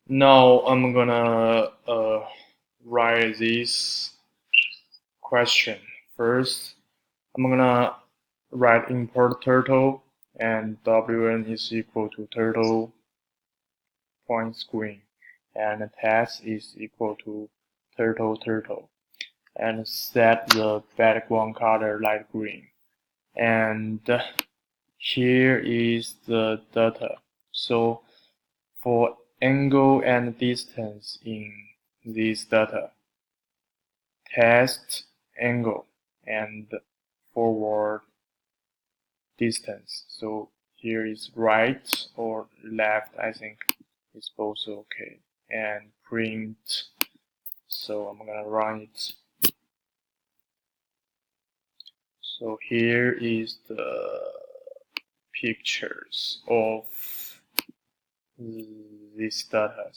Now I'm gonna write this question. First, I'm gonna write import turtle and wn is equal to turtle point screen and text is equal to turtle and set the background color light green. And here is the data. So for angle and distance in this data, test angle and forward distance. So here is right or left, I think it's both okay. And print. So I'm gonna run it. So here is the pictures of these data.